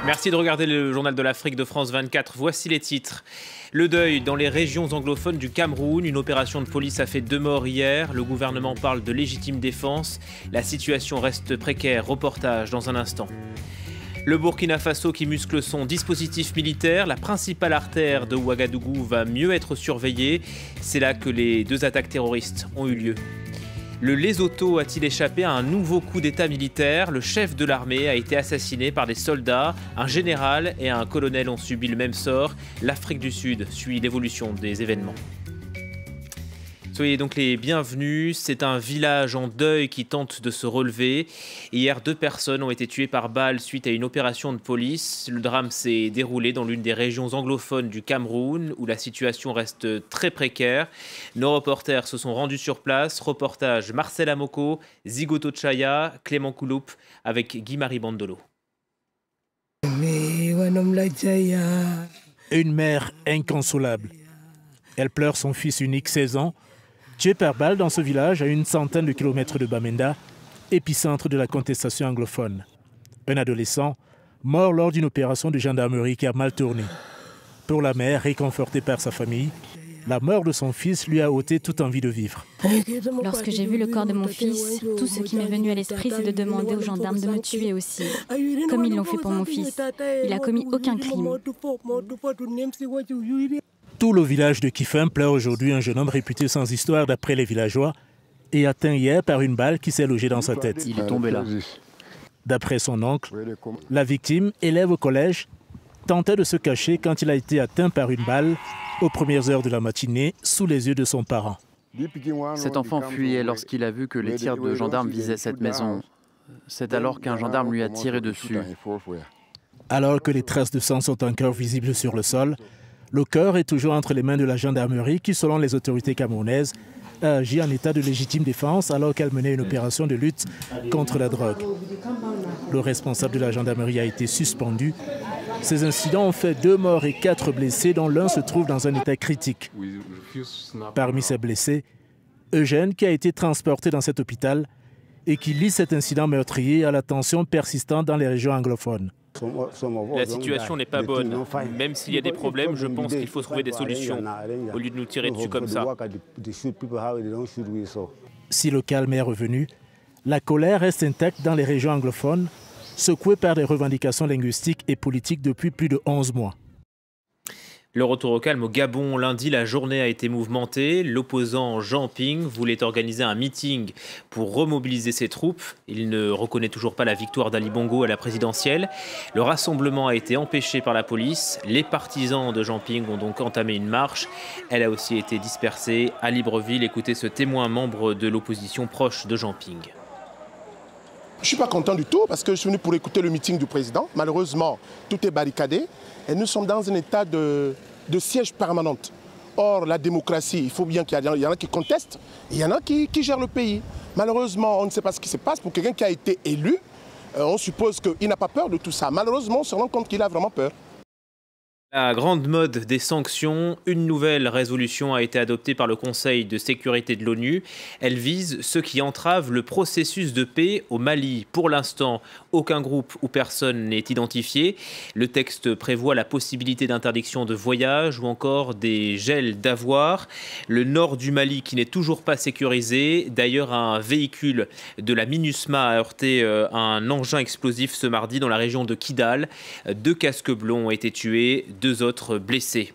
Merci de regarder le journal de l'Afrique de France 24. Voici les titres. Le deuil dans les régions anglophones du Cameroun. Une opération de police a fait 2 morts hier. Le gouvernement parle de légitime défense. La situation reste précaire. Reportage dans un instant. Le Burkina Faso qui muscle son dispositif militaire. La principale artère de Ouagadougou va mieux être surveillée. C'est là que les 2 attaques terroristes ont eu lieu. Le Lesotho a-t-il échappé à un nouveau coup d'état militaire? Le chef de l'armée a été assassiné par des soldats. Un général et un colonel ont subi le même sort. L'Afrique du Sud suit l'évolution des événements. Soyez donc les bienvenus. C'est un village en deuil qui tente de se relever. Hier, 2 personnes ont été tuées par balle suite à une opération de police. Le drame s'est déroulé dans l'une des régions anglophones du Cameroun où la situation reste très précaire. Nos reporters se sont rendus sur place. Reportage Marcel Amoko, Zigoto Chaya, Clément Kouloup avec Guy-Marie Bandolo. Une mère inconsolable. Elle pleure son fils unique, 16 ans, tué par balle dans ce village à une centaine de kilomètres de Bamenda, épicentre de la contestation anglophone. Un adolescent mort lors d'une opération de gendarmerie qui a mal tourné. Pour la mère, réconfortée par sa famille, la mort de son fils lui a ôté toute envie de vivre. Lorsque j'ai vu le corps de mon fils, tout ce qui m'est venu à l'esprit, c'est de demander aux gendarmes de me tuer aussi, comme ils l'ont fait pour mon fils. Il n'a commis aucun crime. Tout le village de Kifin pleure aujourd'hui un jeune homme réputé sans histoire d'après les villageois et atteint hier par une balle qui s'est logée dans sa tête. Il est tombé là. D'après son oncle, la victime, élève au collège, tentait de se cacher quand il a été atteint par une balle aux premières heures de la matinée sous les yeux de son parent. Cet enfant fuyait lorsqu'il a vu que les tirs de gendarmes visaient cette maison. C'est alors qu'un gendarme lui a tiré dessus. Alors que les traces de sang sont encore visibles sur le sol, le corps est toujours entre les mains de la gendarmerie qui, selon les autorités camerounaises, a agi en état de légitime défense alors qu'elle menait une opération de lutte contre la drogue. Le responsable de la gendarmerie a été suspendu. Ces incidents ont fait 2 morts et 4 blessés, dont l'un se trouve dans un état critique. Parmi ces blessés, Eugène, qui a été transporté dans cet hôpital et qui lie cet incident meurtrier à la tension persistante dans les régions anglophones. La situation n'est pas bonne. Même s'il y a des problèmes, je pense qu'il faut trouver des solutions, au lieu de nous tirer dessus comme ça. Si le calme est revenu, la colère reste intacte dans les régions anglophones, secouées par des revendications linguistiques et politiques depuis plus de 11 mois. Le retour au calme au Gabon. Lundi, la journée a été mouvementée. L'opposant Jean Ping voulait organiser un meeting pour remobiliser ses troupes. Il ne reconnaît toujours pas la victoire d'Ali Bongo à la présidentielle. Le rassemblement a été empêché par la police. Les partisans de Jean Ping ont donc entamé une marche. Elle a aussi été dispersée à Libreville. Écoutez ce témoin membre de l'opposition proche de Jean Ping. Je ne suis pas content du tout parce que je suis venu pour écouter le meeting du président. Malheureusement, tout est barricadé et nous sommes dans un état de siège permanent. Or, la démocratie, il faut bien qu'il y en a qui contestent, il y en a qui gèrent le pays. Malheureusement, on ne sait pas ce qui se passe. Pour quelqu'un qui a été élu, on suppose qu'il n'a pas peur de tout ça. Malheureusement, on se rend compte qu'il a vraiment peur. La grande mode des sanctions, une nouvelle résolution a été adoptée par le Conseil de sécurité de l'ONU. Elle vise ceux qui entravent le processus de paix au Mali. Pour l'instant, aucun groupe ou personne n'est identifié. Le texte prévoit la possibilité d'interdiction de voyage ou encore des gels d'avoirs. Le nord du Mali qui n'est toujours pas sécurisé. D'ailleurs, un véhicule de la MINUSMA a heurté un engin explosif ce mardi dans la région de Kidal. 2 casques bleus ont été tués. 2 autres blessés.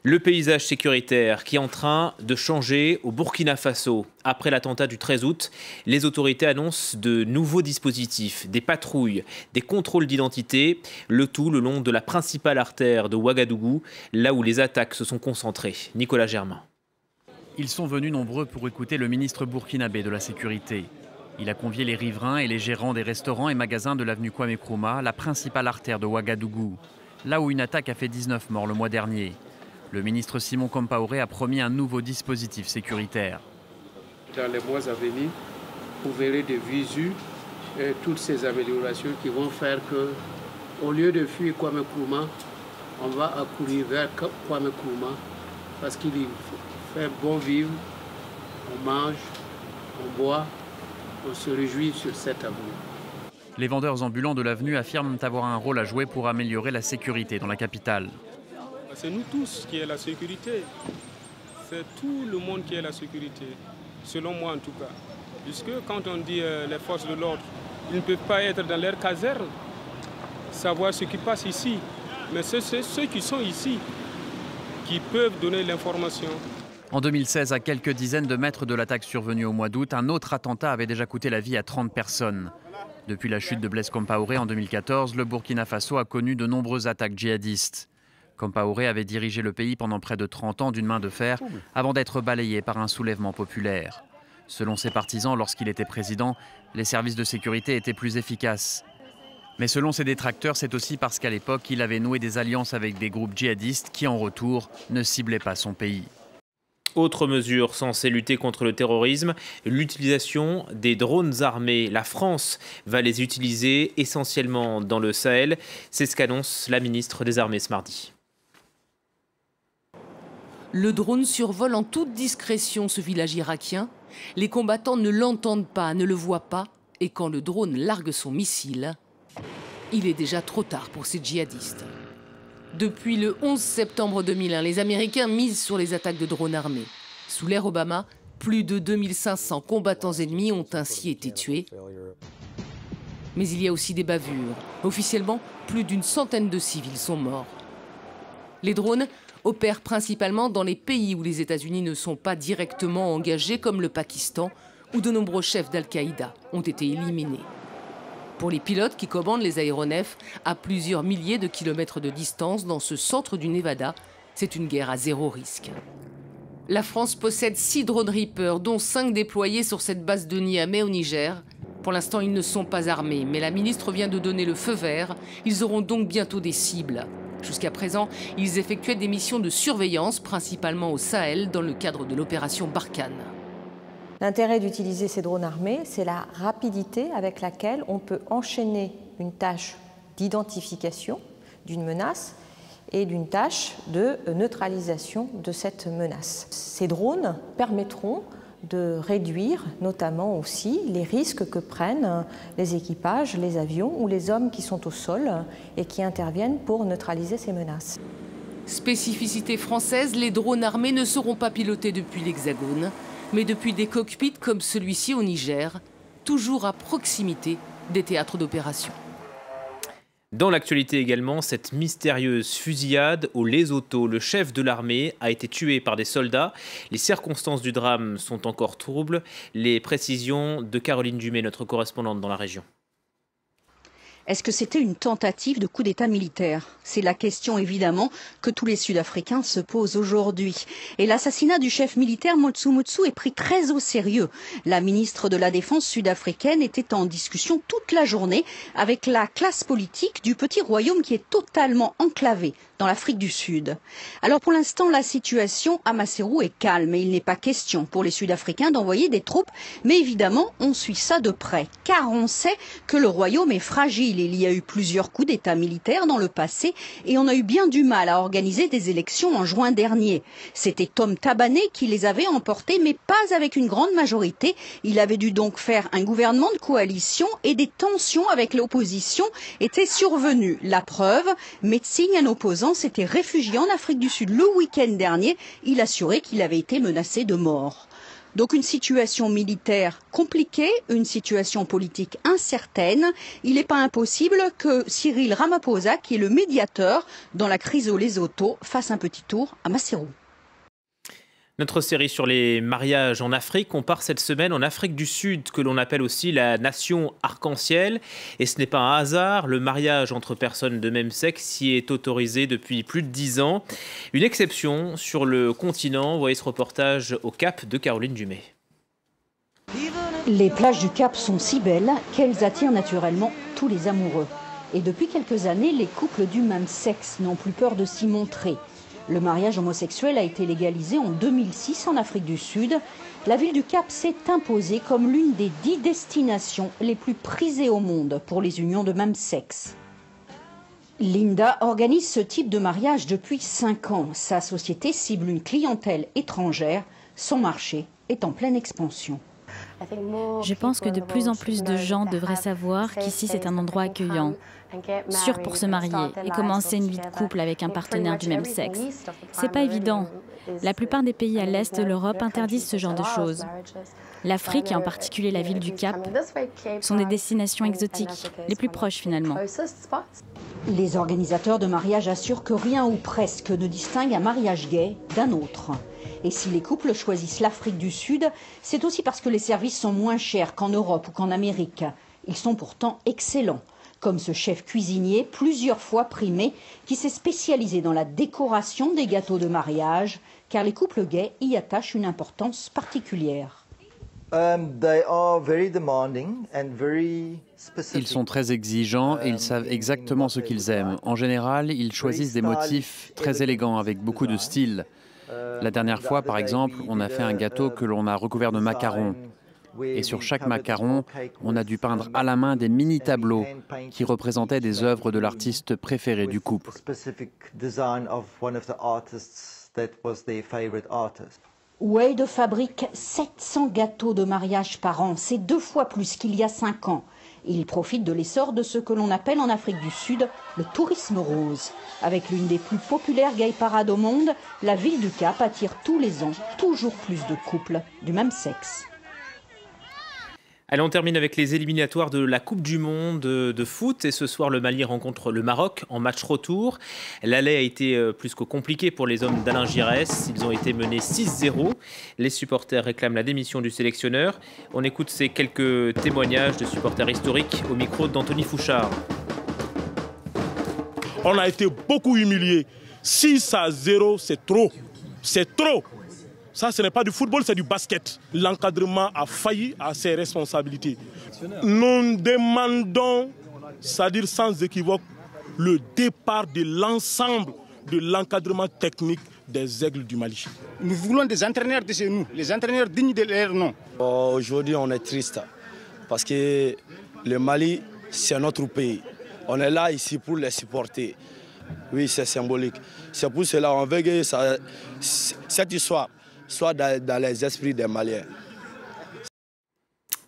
Le paysage sécuritaire qui est en train de changer au Burkina Faso. Après l'attentat du 13 août, les autorités annoncent de nouveaux dispositifs, des patrouilles, des contrôles d'identité, le tout le long de la principale artère de Ouagadougou, là où les attaques se sont concentrées. Nicolas Germain. Ils sont venus nombreux pour écouter le ministre burkinabé de la Sécurité. Il a convié les riverains et les gérants des restaurants et magasins de l'avenue Kwame Nkrumah, la principale artère de Ouagadougou, là où une attaque a fait 19 morts le mois dernier. Le ministre Simon Compaoré a promis un nouveau dispositif sécuritaire. Dans les mois à venir, vous verrez de visu toutes ces améliorations qui vont faire que, au lieu de fuir Kwame Nkrumah, on va accourir vers Kwame Nkrumah parce qu'il fait bon vivre, on mange, on boit, on se réjouit sur cet avenir. Les vendeurs ambulants de l'avenue affirment avoir un rôle à jouer pour améliorer la sécurité dans la capitale. C'est nous tous qui est la sécurité. C'est tout le monde qui est la sécurité, selon moi en tout cas. Puisque quand on dit les forces de l'ordre, ils ne peuvent pas être dans leur caserne, savoir ce qui passe ici. Mais c'est ceux qui sont ici qui peuvent donner l'information. En 2016, à quelques dizaines de mètres de l'attaque survenue au mois d'août, un autre attentat avait déjà coûté la vie à 30 personnes. Depuis la chute de Blaise Compaoré en 2014, le Burkina Faso a connu de nombreuses attaques djihadistes. Compaoré avait dirigé le pays pendant près de 30 ans d'une main de fer avant d'être balayé par un soulèvement populaire. Selon ses partisans, lorsqu'il était président, les services de sécurité étaient plus efficaces. Mais selon ses détracteurs, c'est aussi parce qu'à l'époque, il avait noué des alliances avec des groupes djihadistes qui, en retour, ne ciblaient pas son pays. Autre mesure censée lutter contre le terrorisme, l'utilisation des drones armés. La France va les utiliser essentiellement dans le Sahel. C'est ce qu'annonce la ministre des Armées ce mardi. Le drone survole en toute discrétion ce village irakien. Les combattants ne l'entendent pas, ne le voient pas. Et quand le drone largue son missile, il est déjà trop tard pour ces djihadistes. Depuis le 11 septembre 2001, les Américains misent sur les attaques de drones armés. Sous l'ère Obama, plus de 2500 combattants ennemis ont ainsi été tués. Mais il y a aussi des bavures. Officiellement, plus d'une centaine de civils sont morts. Les drones opèrent principalement dans les pays où les États-Unis ne sont pas directement engagés, comme le Pakistan, où de nombreux chefs d'Al-Qaïda ont été éliminés. Pour les pilotes qui commandent les aéronefs à plusieurs milliers de kilomètres de distance dans ce centre du Nevada, c'est une guerre à zéro risque. La France possède 6 drones Reaper, dont 5 déployés sur cette base de Niamey au Niger. Pour l'instant, ils ne sont pas armés, mais la ministre vient de donner le feu vert. Ils auront donc bientôt des cibles. Jusqu'à présent, ils effectuaient des missions de surveillance, principalement au Sahel, dans le cadre de l'opération Barkhane. L'intérêt d'utiliser ces drones armés, c'est la rapidité avec laquelle on peut enchaîner une tâche d'identification d'une menace et d'une tâche de neutralisation de cette menace. Ces drones permettront de réduire notamment aussi les risques que prennent les équipages, les avions ou les hommes qui sont au sol et qui interviennent pour neutraliser ces menaces. Spécificité française, les drones armés ne seront pas pilotés depuis l'Hexagone, mais depuis des cockpits comme celui-ci au Niger, toujours à proximité des théâtres d'opération. Dans l'actualité également, cette mystérieuse fusillade au Lesotho. Le chef de l'armée a été tué par des soldats. Les circonstances du drame sont encore troubles. Les précisions de Caroline Dumais, notre correspondante dans la région. Est-ce que c'était une tentative de coup d'État militaire? C'est la question évidemment que tous les Sud-Africains se posent aujourd'hui. Et l'assassinat du chef militaire Motsu Motsu est pris très au sérieux. La ministre de la Défense sud-africaine était en discussion toute la journée avec la classe politique du petit royaume qui est totalement enclavé dans l'Afrique du Sud. Alors pour l'instant, la situation à Maseru est calme et il n'est pas question pour les Sud-Africains d'envoyer des troupes. Mais évidemment, on suit ça de près, car on sait que le royaume est fragile. Il y a eu plusieurs coups d'État militaires dans le passé et on a eu bien du mal à organiser des élections en juin dernier. C'était Tom Tabané qui les avait emportés, mais pas avec une grande majorité. Il avait dû donc faire un gouvernement de coalition et des tensions avec l'opposition étaient survenues. La preuve, Metsing, un opposant, s'était réfugié en Afrique du Sud le week-end dernier. Il assurait qu'il avait été menacé de mort. Donc une situation militaire compliquée, une situation politique incertaine. Il n'est pas impossible que Cyril Ramaphosa, qui est le médiateur dans la crise au Lesotho, fasse un petit tour à Maseru. Notre série sur les mariages en Afrique, on part cette semaine en Afrique du Sud, que l'on appelle aussi la nation arc-en-ciel. Et ce n'est pas un hasard, le mariage entre personnes de même sexe y est autorisé depuis plus de 10 ans. Une exception sur le continent, vous voyez ce reportage au Cap de Caroline Dumais. Les plages du Cap sont si belles qu'elles attirent naturellement tous les amoureux. Et depuis quelques années, les couples du même sexe n'ont plus peur de s'y montrer. Le mariage homosexuel a été légalisé en 2006 en Afrique du Sud. La ville du Cap s'est imposée comme l'une des 10 destinations les plus prisées au monde pour les unions de même sexe. Linda organise ce type de mariage depuis 5 ans. Sa société cible une clientèle étrangère. Son marché est en pleine expansion. Je pense que de plus en plus de gens devraient savoir qu'ici c'est un endroit accueillant, sûr pour se marier et commencer une vie de couple avec un partenaire du même sexe. C'est pas évident. La plupart des pays à l'est de l'Europe interdisent ce genre de choses. L'Afrique, et en particulier la ville du Cap, sont des destinations exotiques, les plus proches finalement. Les organisateurs de mariage assurent que rien ou presque ne distingue un mariage gay d'un autre. Et si les couples choisissent l'Afrique du Sud, c'est aussi parce que les services sont moins chers qu'en Europe ou qu'en Amérique. Ils sont pourtant excellents, comme ce chef cuisinier plusieurs fois primé qui s'est spécialisé dans la décoration des gâteaux de mariage, car les couples gays y attachent une importance particulière. Ils sont très exigeants et ils savent exactement ce qu'ils aiment. En général, ils choisissent des motifs très élégants avec beaucoup de style. La dernière fois, par exemple, on a fait un gâteau que l'on a recouvert de macarons. Et sur chaque macaron, on a dû peindre à la main des mini-tableaux qui représentaient des œuvres de l'artiste préféré du couple. Wade fabrique 700 gâteaux de mariage par an. C'est 2 fois plus qu'il y a 5 ans. Il profite de l'essor de ce que l'on appelle en Afrique du Sud le tourisme rose. Avec l'une des plus populaires gay parades au monde, la ville du Cap attire tous les ans toujours plus de couples du même sexe. Allez, on termine avec les éliminatoires de la Coupe du Monde de foot. Et ce soir, le Mali rencontre le Maroc en match retour. L'aller a été plus que compliqué pour les hommes d'Alain Giresse. Ils ont été menés 6-0. Les supporters réclament la démission du sélectionneur. On écoute ces quelques témoignages de supporters historiques au micro d'Anthony Fouchard. On a été beaucoup humiliés. 6-0, c'est trop. C'est trop. Ça, ce n'est pas du football, c'est du basket. L'encadrement a failli à ses responsabilités. Nous demandons, c'est-à-dire sans équivoque, le départ de l'ensemble de l'encadrement technique des Aigles du Mali. Nous voulons des entraîneurs de chez nous, les entraîneurs dignes de leur nom. Aujourd'hui, on est triste parce que le Mali, c'est notre pays. On est là ici pour les supporter. Oui, c'est symbolique. C'est pour cela qu'on veut que cette histoire soit dans les esprits des Maliens.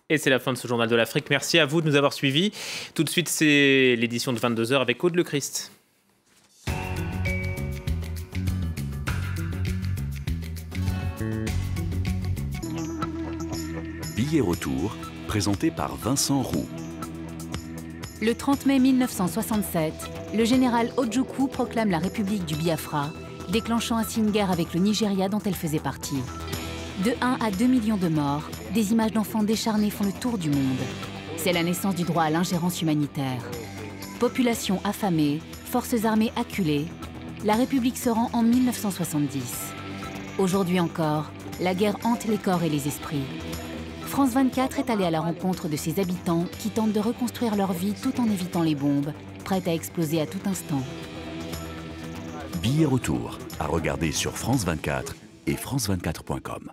Et c'est la fin de ce journal de l'Afrique. Merci à vous de nous avoir suivis. Tout de suite, c'est l'édition de 22h avec Aude Le Christ. Billet retour, présenté par Vincent Roux. Le 30 mai 1967, le général Ojukwu proclame la République du Biafra, déclenchant ainsi une guerre avec le Nigeria dont elle faisait partie. De 1 à 2 millions de morts, des images d'enfants décharnés font le tour du monde. C'est la naissance du droit à l'ingérence humanitaire. Population affamée, forces armées acculées, la République se rend en 1970. Aujourd'hui encore, la guerre hante les corps et les esprits. France 24 est allée à la rencontre de ses habitants qui tentent de reconstruire leur vie tout en évitant les bombes, prêtes à exploser à tout instant. Billet retour, à regarder sur France 24 et France24.com.